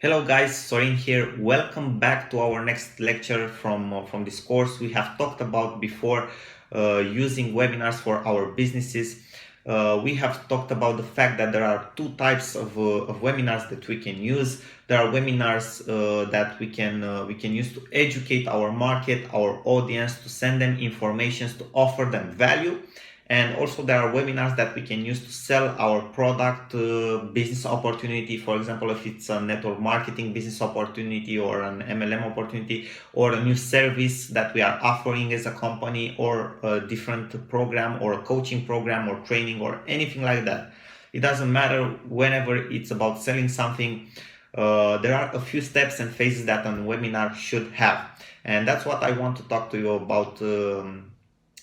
Hello guys, Sorin here. Welcome back to our next lecture from this course. We have talked about before using webinars for our businesses. We have talked about the fact that there are two types of webinars that we can use. There are webinars that we can use to educate our market, our audience, to send them information, to offer them value. And also there are webinars that we can use to sell our product, business opportunity. For example, if it's a network marketing business opportunity or an MLM opportunity or a new service that we are offering as a company, or a different program or a coaching program or training or anything like that. It doesn't matter. Whenever it's about selling something, there are a few steps and phases that a webinar should have. And that's what I want to talk to you about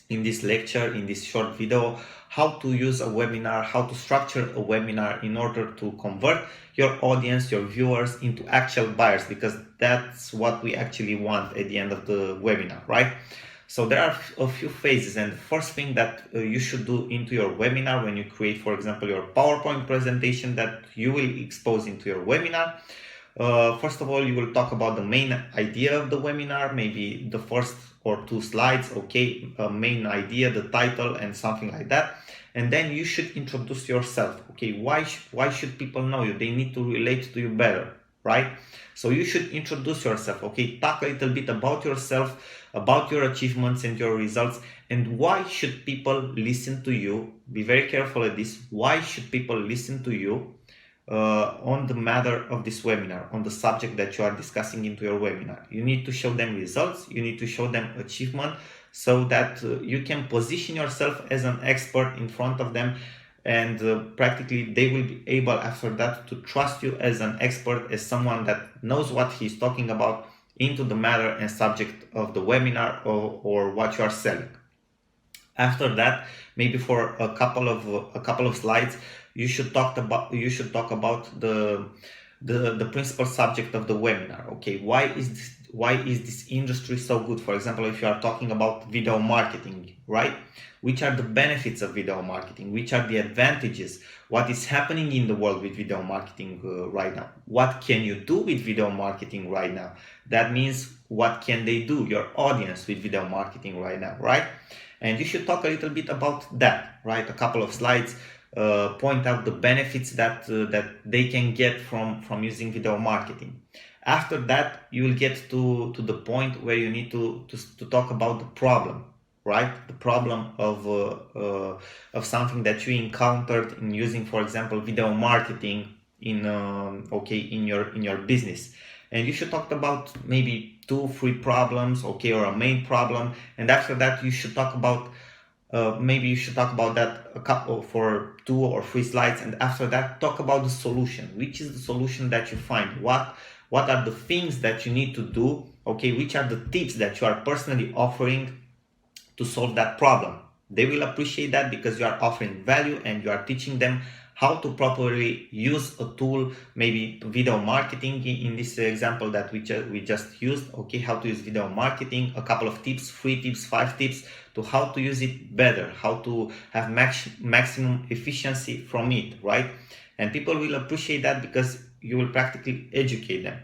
in this lecture, in this short video: how to use a webinar, how to structure a webinar in order to convert your audience, your viewers, into actual buyers, because that's what we actually want at the end of the webinar, right? So there are a few phases, and the first thing that you should do into your webinar when you create, for example, your PowerPoint presentation that you will expose into your webinar. First of all, you will talk about the main idea of the webinar, maybe the first or two slides, okay, main idea, the title, and something like that. And then you should introduce yourself, okay? Why should people know you? They need to relate to you better, right? So you should introduce yourself, okay? Talk a little bit about yourself, about your achievements and your results, and why should people listen to you. Be very careful at this. Why should people listen to you on the matter of this webinar, on the subject that you are discussing into your webinar? You need to show them results, you need to show them achievement, so that you can position yourself as an expert in front of them, and practically they will be able after that to trust you as an expert, as someone that knows what he's talking about into the matter and subject of the webinar, or what you are selling. After that, maybe for a couple of slides, you should talk about the principal subject of the webinar. Okay, why is this industry so good? For example, if you are talking about video marketing, right? Which are the benefits of video marketing? Which are the advantages? What is happening in the world with video marketing right now? What can you do with video marketing right now? That means, what can they do, your audience, with video marketing right now, right? And you should talk a little bit about that, right? A couple of slides, point out the benefits that they can get from using video marketing. After that, you will get to the point where you need to talk about the problem, right? The problem of something that you encountered in using, for example, video marketing in your business. And you should talk about maybe 2-3 problems, okay, or a main problem. And after that, you should talk about maybe you should talk about that a couple for 2 or 3 slides, and after that talk about the solution. Which is the solution that you find? What are the things that you need to do? Okay, which are the tips that you are personally offering to solve that problem? They will appreciate that, because you are offering value and you are teaching them how to properly use a tool, maybe video marketing in this example that we just used. Okay, how to use video marketing, a couple of tips, 3 tips, 5 tips to how to use it better, how to have maximum efficiency from it, right? And people will appreciate that, because you will practically educate them.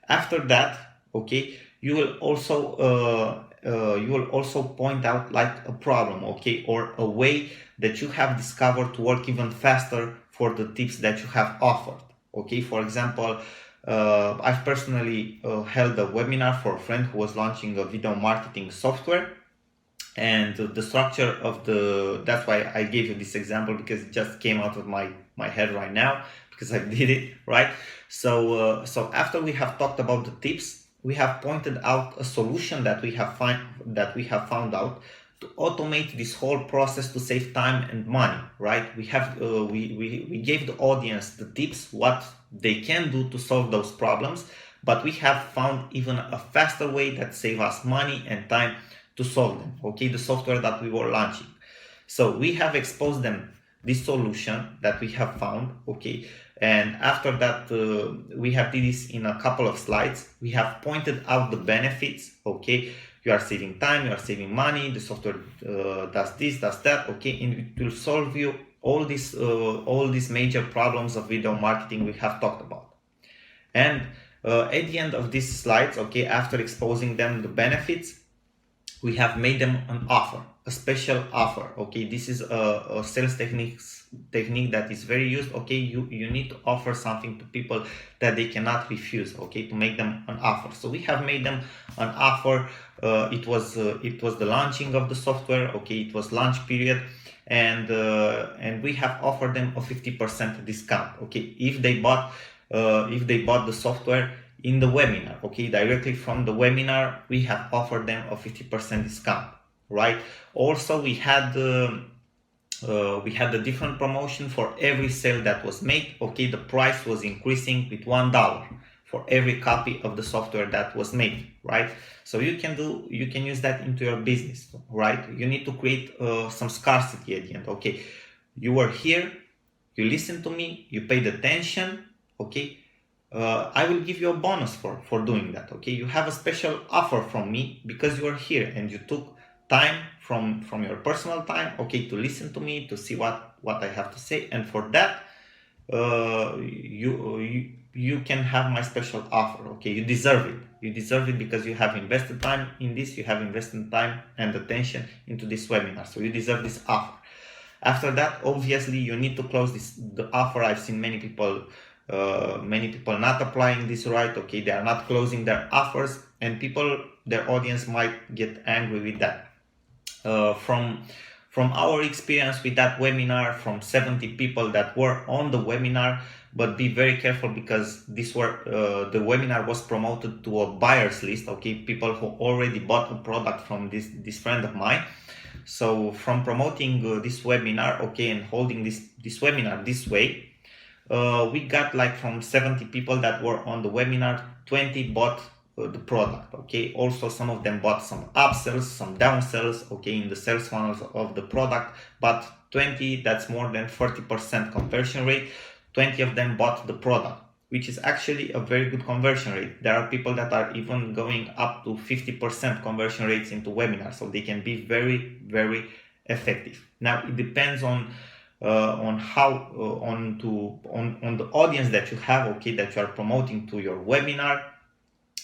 After that, okay, you will also point out like a problem, okay, or a way that you have discovered to work even faster for the tips that you have offered. Okay, for example, I've personally held a webinar for a friend who was launching a video marketing software, and the structure of that's why I gave you this example, because it just came out of my head right now, because I did it, right? So after we have talked about the tips, we have pointed out a solution that we have found out to automate this whole process, to save time and money, right? We gave the audience the tips, what they can do to solve those problems, but we have found even a faster way that save us money and time to solve them, okay, the software that we were launching. So we have exposed them this solution that we have found, okay, and after that we have did this in a couple of slides. We have pointed out the benefits, okay, you are saving time, you are saving money, the software does this, does that, okay, and it will solve you all these major problems of video marketing we have talked about. And at the end of these slides, okay, after exposing them the benefits, we have made them an offer, a special offer. Okay, this is a sales technique that is very used. Okay, you need to offer something to people that they cannot refuse, okay, to make them an offer. So we have made them an offer. It was the launching of the software. Okay, it was launch period, and we have offered them a 50% discount. Okay, if they bought the software in the webinar, okay, directly from the webinar, we have offered them a 50% discount, right? Also, we had a different promotion for every sale that was made. Okay, the price was increasing with $1 for every copy of the software that was made, right? So you can use that into your business, right? You need to create some scarcity at the end. Okay, you were here, you listened to me, you paid attention, okay, I will give you a bonus for doing that. Okay, you have a special offer from me because you are here and you took time from your personal time, okay, to listen to me, to see what I have to say, and for that you can have my special offer. Okay, you deserve it because you have invested time in this, you have invested time and attention into this webinar, so you deserve this offer. After that, obviously, you need to close the offer. I've seen many people not applying this right. Okay, they are not closing their offers, and their audience might get angry with that. From our experience with that webinar, from 70 people that were on the webinar, but be very careful because the webinar was promoted to a buyers list. Okay, people who already bought a product from this friend of mine. So from promoting this webinar, okay, and holding this webinar this way, we got like from 70 people that were on the webinar, 20 bought the product. Okay, also some of them bought some upsells, some downsells, okay, in the sales funnels of the product, but 20, that's more than 40% conversion rate. 20 of them bought the product, which is actually a very good conversion rate. There are people that are even going up to 50% conversion rates into webinars, so they can be very, very effective. Now it depends on how on the audience that you have, okay, that you are promoting to your webinar,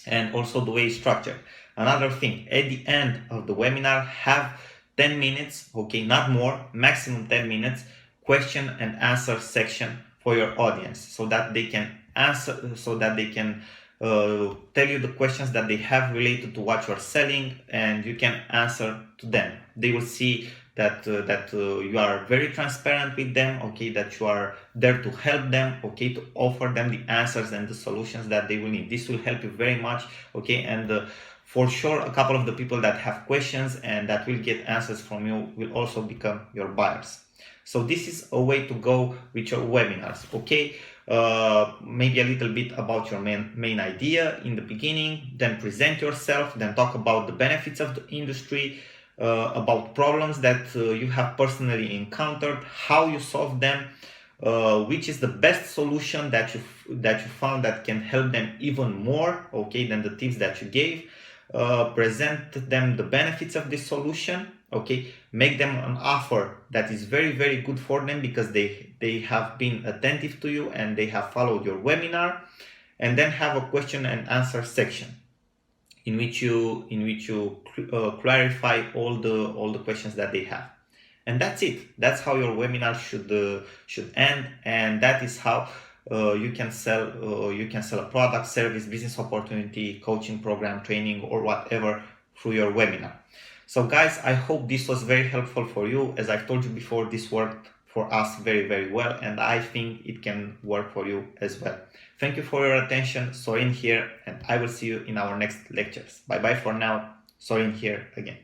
and also the way it's structured. Another thing, at the end of the webinar, have 10 minutes, okay, not more, maximum 10 minutes, question and answer section for your audience, so that they can answer, so that they can tell you the questions that they have related to what you're selling, and you can answer to them. They will see that you are very transparent with them, okay, that you are there to help them, okay, to offer them the answers and the solutions that they will need. This will help you very much, okay, and for sure a couple of the people that have questions and that will get answers from you will also become your buyers. So this is a way to go with your webinars, okay. Maybe a little bit about your main idea in the beginning, then present yourself, then talk about the benefits of the industry, about problems that you have personally encountered, how you solve them, which is the best solution that you found that can help them even more, okay, than the tips that you gave. Present them the benefits of this solution, okay, make them an offer that is very, very good for them because they have been attentive to you and they have followed your webinar, and then have a question and answer section in which you clarify all the questions that they have. And that's it. That's how your webinar should end, and that is how you can sell a product, service, business opportunity, coaching program, training, or whatever through your webinar. So guys, I hope this was very helpful for you. As I've told you before, this worked for us very, very well, and I think it can work for you as well. Thank you for your attention. Sorin here, and I will see you in our next lectures. Bye bye for now. Sorin here again.